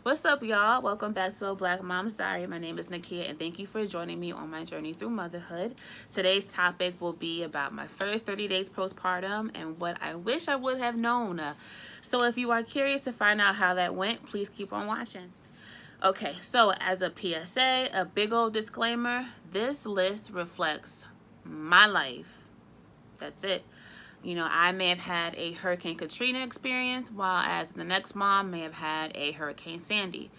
What's up, y'all? Welcome back to Black Mom's Diary. My name is Nakia, and thank you for joining me on my journey through motherhood. Today's topic will be about my first 30 days postpartum and what I wish I would have known. So if you are curious to find out how that went, please keep on watching. Okay, so as a PSA, a big old disclaimer, this list reflects my life. That's it. You know, I may have had a Hurricane Katrina experience, while as the next mom may have had a Hurricane Sandy.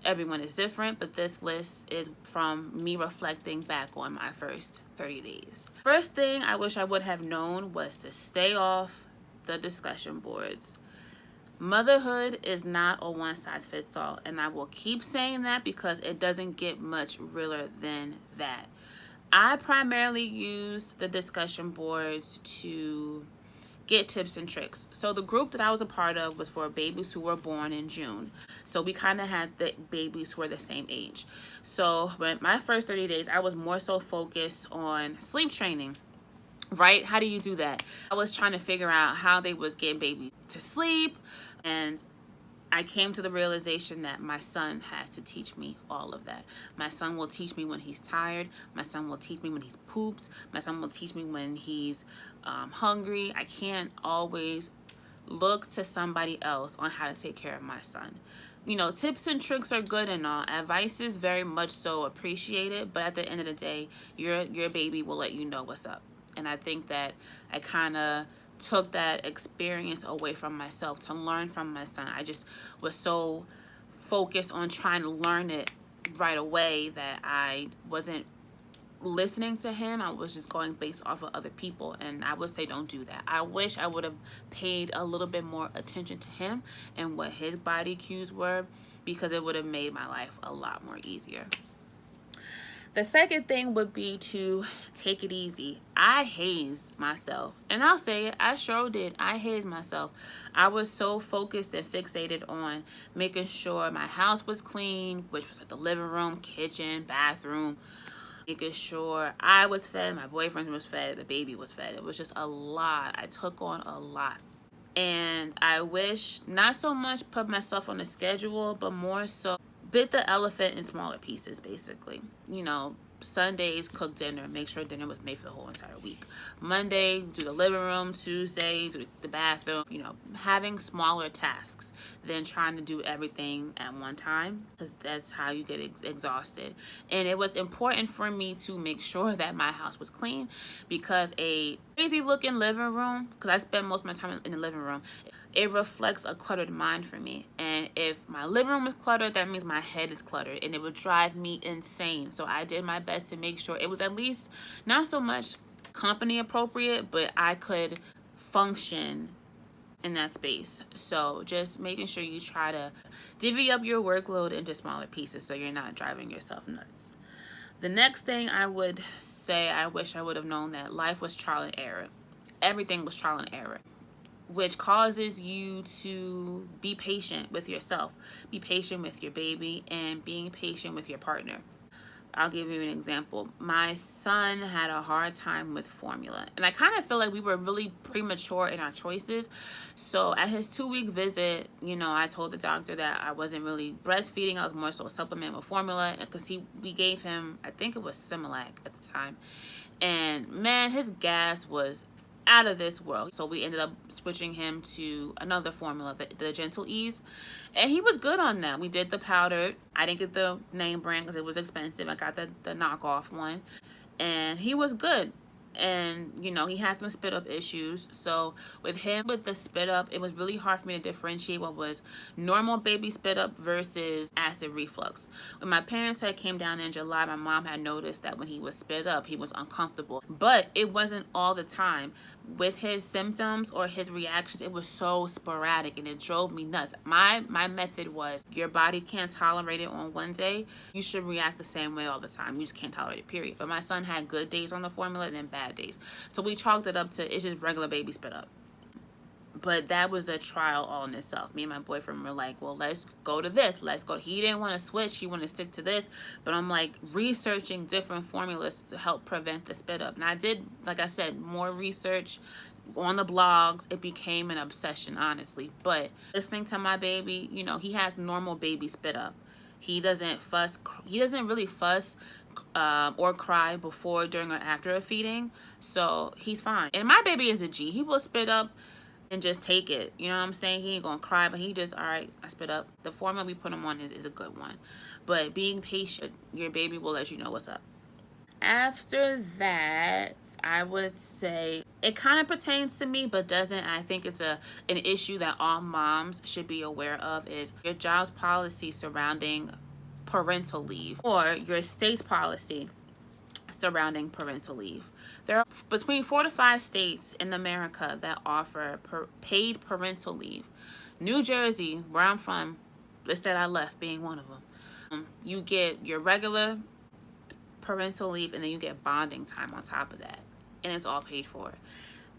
Everyone is different, but this list is from me reflecting back on my first 30 days. First thing I wish I would have known was to stay off the discussion boards. Motherhood is not a one-size-fits-all, and I will keep saying that because it doesn't get much realer than that. I primarily use the discussion boards to get tips and tricks. So the group that I was a part of was for babies who were born in June. So we kind of had the babies who were the same age. So when my first 30 days, I was more so focused on sleep training. Right? How do you do that? I was trying to figure out how they was getting baby to sleep, and I came to the realization that my son has to teach me all of that. My son will teach me when he's tired. My son will teach me when he's pooped. My son will teach me when he's hungry. I can't always look to somebody else on how to take care of my son. You know, tips and tricks are good and all. Advice is very much so appreciated, but at the end of the day, your baby will let you know what's up. And I think that I kind of took that experience away from myself to learn from my son. I just was so focused on trying to learn it right away that I wasn't listening to him. I was just going based off of other people, and I would say don't do that. I wish I would have paid a little bit more attention to him and what his body cues were, because it would have made my life a lot more easier. The second thing would be to take it easy. I hazed myself. And I'll say it, I sure did. I hazed myself. I was so focused and fixated on making sure my house was clean, which was like the living room, kitchen, bathroom. Making sure I was fed, my boyfriend was fed, the baby was fed. It was just a lot. I took on a lot. And I wish not so much put myself on a schedule, but more so bit the elephant in smaller pieces, basically. You know, Sundays, cook dinner, make sure dinner was made for the whole entire week. Monday, do the living room. Tuesday, do the bathroom. You know, having smaller tasks than trying to do everything at one time, because that's how you get exhausted. And it was important for me to make sure that my house was clean, because a crazy looking living room, because I spend most of my time in the living room, it reflects a cluttered mind for me. And if my living room is cluttered, that means my head is cluttered, and it would drive me insane. So I did my best to make sure it was at least not so much company appropriate, but I could function in that space. So just making sure you try to divvy up your workload into smaller pieces so you're not driving yourself nuts. The next thing I would say, I wish I would have known that life was trial and error. Everything was trial and error, which causes you to be patient with yourself, be patient with your baby, and being patient with your partner. I'll give you an example. My son had a hard time with formula, and I kind of feel like we were really premature in our choices. So at his 2-week visit, you know, I told the doctor that I wasn't really breastfeeding. I was more so a supplement with formula, because we gave him, I think it was Similac at the time. And man, his gas was out of this world. So we ended up switching him to another formula, the Gentle Ease, and he was good on that. We did the powder. I didn't get the name brand because it was expensive. I got the knockoff one, and he was good. And you know, he had some spit up issues. So with him, with the spit up, it was really hard for me to differentiate what was normal baby spit up versus acid reflux. When my parents had came down in July, my mom had noticed that when he was spit up, he was uncomfortable, but it wasn't all the time. With his symptoms or his reactions, it was so sporadic, and it drove me nuts. My method was, your body can't tolerate it on one day, you should react the same way all the time. You just can't tolerate it, period. But my son had good days on the formula and then bad days. So we chalked it up to, it's just regular baby spit up. But that was a trial all in itself. Me and my boyfriend were like, well, let's go to this. Let's go. He didn't want to switch. He wanted to stick to this. But I'm like researching different formulas to help prevent the spit up. And I did, like I said, more research, on the blogs, it became an obsession, honestly. But listening to my baby, you know, he has normal baby spit up. He doesn't fuss. He doesn't really fuss or cry before, during, or after a feeding. So he's fine. And my baby is a G. He will spit up and just take it. You know what I'm saying? He ain't gonna cry, but he just, all right, I spit up. The formula we put him on is a good one. But being patient, your baby will let you know what's up. After that, I would say it kind of pertains to me, but doesn't. I think it's an issue that all moms should be aware of, is your job's policy surrounding parental leave, or your state's policy surrounding parental leave. There are between 4 to 5 states in America that offer paid parental leave. New Jersey, where I'm from, the state I left being one of them, you get your regular parental leave, and then you get bonding time on top of that, and it's all paid for.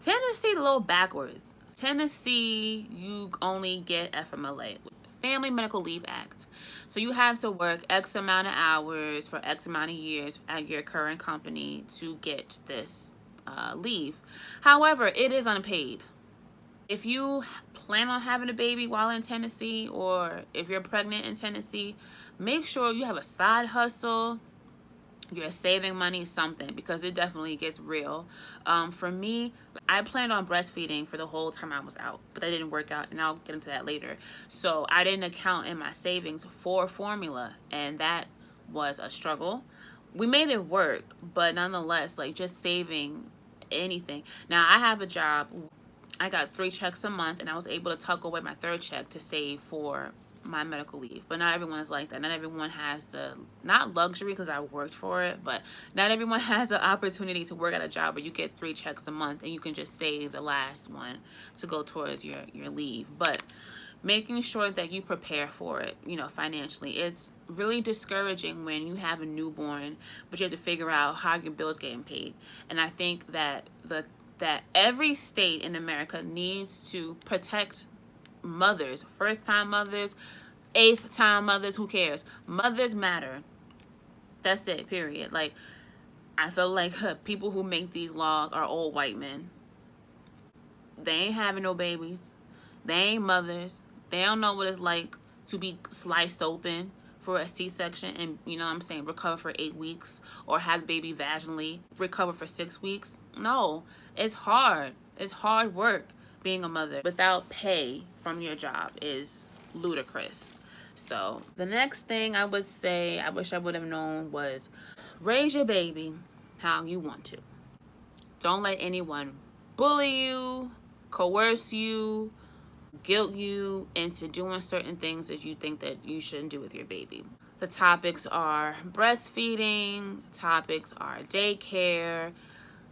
Tennessee, a little backwards. Tennessee, you only get FMLA, Family Medical Leave Act. So you have to work X amount of hours for X amount of years at your current company to get this leave. However, it is unpaid. If you plan on having a baby while in Tennessee, or if you're pregnant in Tennessee, make sure you have a side hustle, you're saving money, something, because it definitely gets real. For me, I planned on breastfeeding for the whole time I was out, but that didn't work out, and I'll get into that later. So I didn't account in my savings for formula, and that was a struggle. We made it work, but nonetheless, like, just saving anything. Now, I have a job. I got 3 checks a month, and I was able to tuck away my 3rd check to save for my medical leave. But not everyone is like that. Not everyone has the, not luxury, because I worked for it, but not everyone has the opportunity to work at a job where you get 3 checks a month and you can just save the last one to go towards your leave. But making sure that you prepare for it, you know, financially. It's really discouraging when you have a newborn, but you have to figure out how your bills getting paid. And I think that that every state in America needs to protect mothers, first-time mothers, 8th-time mothers, who cares? Mothers matter. That's it, period. Like, I feel like people who make these laws are old white men. They ain't having no babies. They ain't mothers. They don't know what it's like to be sliced open for a C-section and, you know what I'm saying, recover for 8 weeks, or have baby vaginally, recover for 6 weeks. No, it's hard. It's hard work. Being a mother without pay from your job is ludicrous. So the next thing I would say, I wish I would have known, was raise your baby how you want to. Don't let anyone bully you, coerce you, guilt you into doing certain things that you think that you shouldn't do with your baby. The topics are breastfeeding, topics are daycare,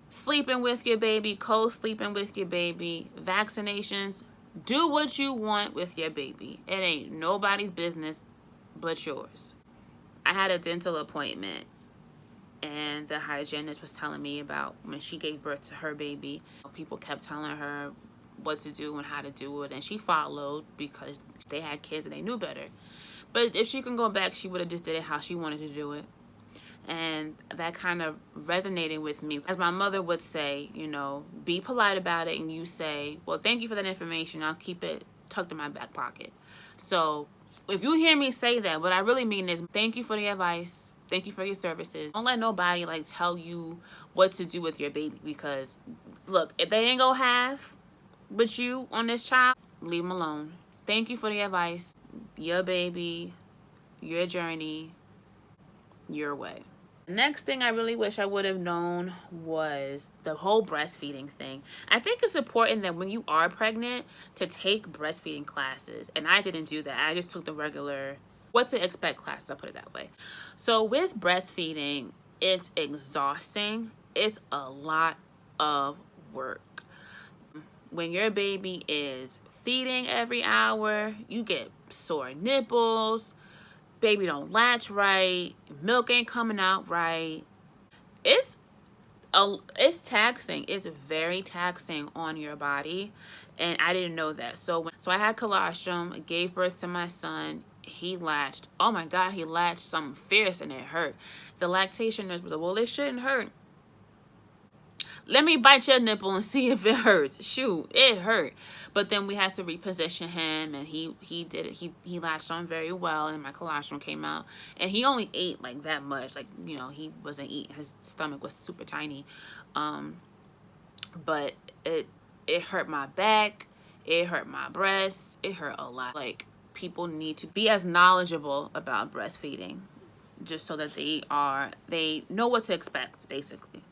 sleeping with your baby, co-sleeping with your baby, vaccinations. Do what you want with your baby. It ain't nobody's business but yours. I had a dental appointment, and the hygienist was telling me about when she gave birth to her baby. People kept telling her what to do and how to do it, and she followed because they had kids and they knew better. But if she can go back, she would have just did it how she wanted to do it. And that kind of resonated with me. As my mother would say, you know, be polite about it, and you say, well, thank you for that information. I'll keep it tucked in my back pocket. So if you hear me say that, what I really mean is thank you for the advice. Thank you for your services. Don't let nobody like tell you what to do with your baby, because look, if they ain't go have with you on this child, leave them alone. Thank you for the advice. Your baby, your journey, your way. Next thing I really wish I would have known was the whole breastfeeding thing. I think it's important that when you are pregnant to take breastfeeding classes. And I didn't do that. I just took the regular what to expect classes, I'll put it that way. So with breastfeeding, it's exhausting. It's a lot of work. When your baby is feeding every hour, you get sore nipples, baby don't latch right, milk ain't coming out right. It's taxing. It's very taxing on your body, and I didn't know that. So I had colostrum, gave birth to my son. He latched. Oh my God, he latched something fierce and it hurt. The lactation nurse was like, well, it shouldn't hurt. let me bite your nipple and see if it hurts. Shoot, it hurt. But then we had to reposition him, and he did it. He latched on very well, and my colostrum came out. And he only ate like that much. Like, you know, he wasn't eating. His stomach was super tiny. But it hurt my back. It hurt my breasts. It hurt a lot. Like, people need to be as knowledgeable about breastfeeding, just so that they know what to expect, basically.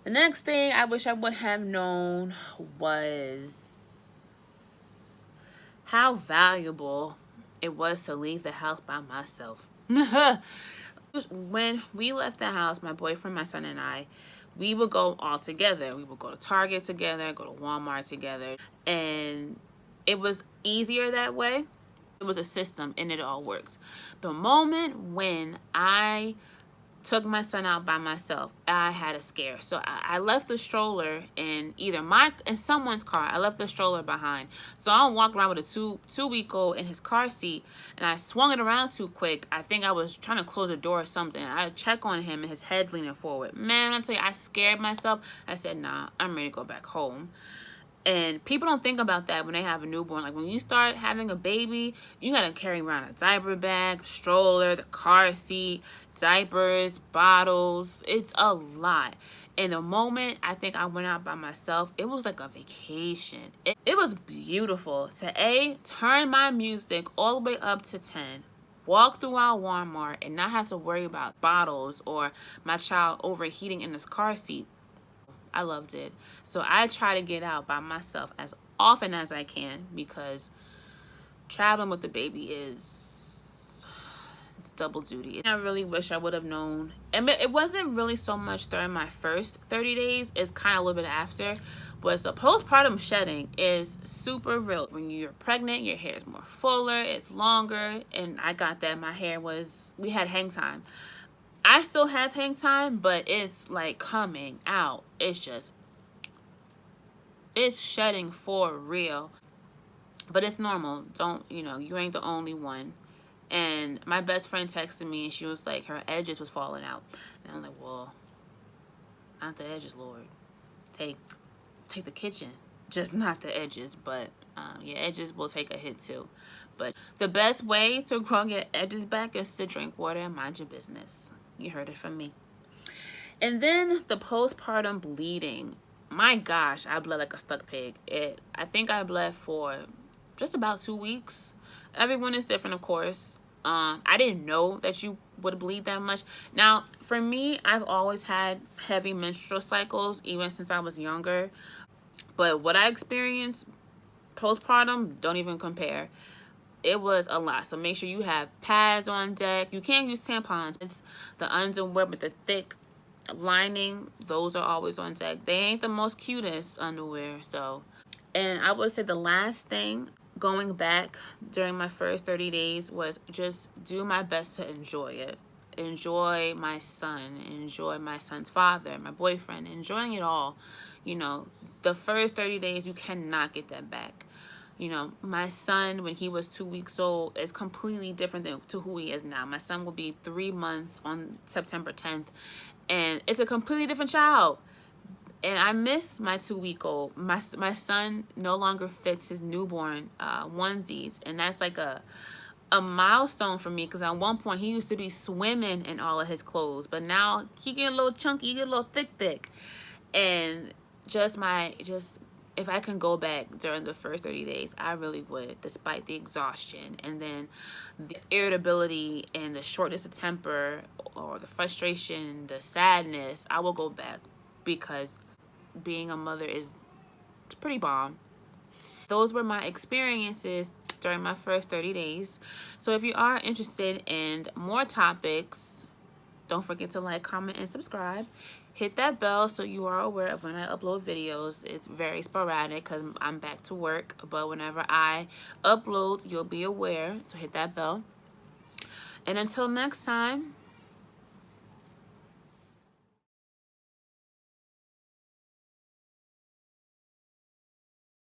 The next thing I wish I would have known was how valuable it was to leave the house by myself. When we left the house, my boyfriend, my son, and I, we would go all together. We would go to Target together, go to Walmart together, and it was easier that way. It was a system, and it all worked. The moment when I took my son out by myself, I had a scare. So I left the stroller in someone's car. I left the stroller behind. So I walked around with a two-week-old in his car seat, and I swung it around too quick. I think I was trying to close the door or something. I check on him, and his head's leaning forward. Man, I tell you, I scared myself. I said, nah, I'm ready to go back home. And people don't think about that when they have a newborn. Like, when you start having a baby, you gotta carry around a diaper bag, stroller, the car seat, diapers, bottles. It's a lot. And the moment I think I went out by myself, it was like a vacation. It was beautiful to turn my music all the way up to 10, walk through our Walmart, and not have to worry about bottles or my child overheating in his car seat. I loved it. So I try to get out by myself as often as I can, because traveling with the baby it's double duty. I really wish I would have known. And it wasn't really so much during my first 30 days. It's kind of a little bit after. But the postpartum shedding is super real. When you're pregnant, your hair is more fuller, it's longer. And I got that. My hair we had hang time. I still have hang time, but it's like coming out. It's shedding for real. But it's normal. You ain't the only one. And my best friend texted me, and she was like, her edges was falling out. And I'm like, well, not the edges, Lord. Take the kitchen, just not the edges. But your edges will take a hit too. But the best way to grow your edges back is to drink water and mind your business. You heard it from me. And then the postpartum bleeding. My gosh, I bled like a stuck pig. I think I bled for just about 2 weeks. Everyone is different, of course. I didn't know that you would bleed that much. Now, for me, I've always had heavy menstrual cycles, even since I was younger. But what I experienced postpartum, don't even compare. It was a lot. So make sure you have pads on deck. You can't use tampons. It's the underwear with the thick lining. Those are always on deck. They ain't the most cutest underwear. And I would say the last thing going back during my first 30 days was just do my best to enjoy it. Enjoy my son. Enjoy my son's father, my boyfriend. Enjoying it all. The first 30 days, you cannot get that back. My son, when he was 2 weeks old, is completely different to who he is now. My son will be 3 months on September 10th, and it's a completely different child. And I miss my 2-week-old. My son no longer fits his newborn onesies, and that's like a milestone for me, because at one point he used to be swimming in all of his clothes, but now he get a little chunky, he get a little thick, and if I can go back during the first 30 days, I really would, despite the exhaustion and then the irritability and the shortness of temper or the frustration, the sadness. I will go back, because being a mother is pretty bomb. Those were my experiences during my first 30 days. So if you are interested in more topics, don't forget to like, comment, and subscribe. Hit that bell so you are aware of when I upload videos. It's very sporadic because I'm back to work, but whenever I upload, you'll be aware. So hit that bell. And until next time,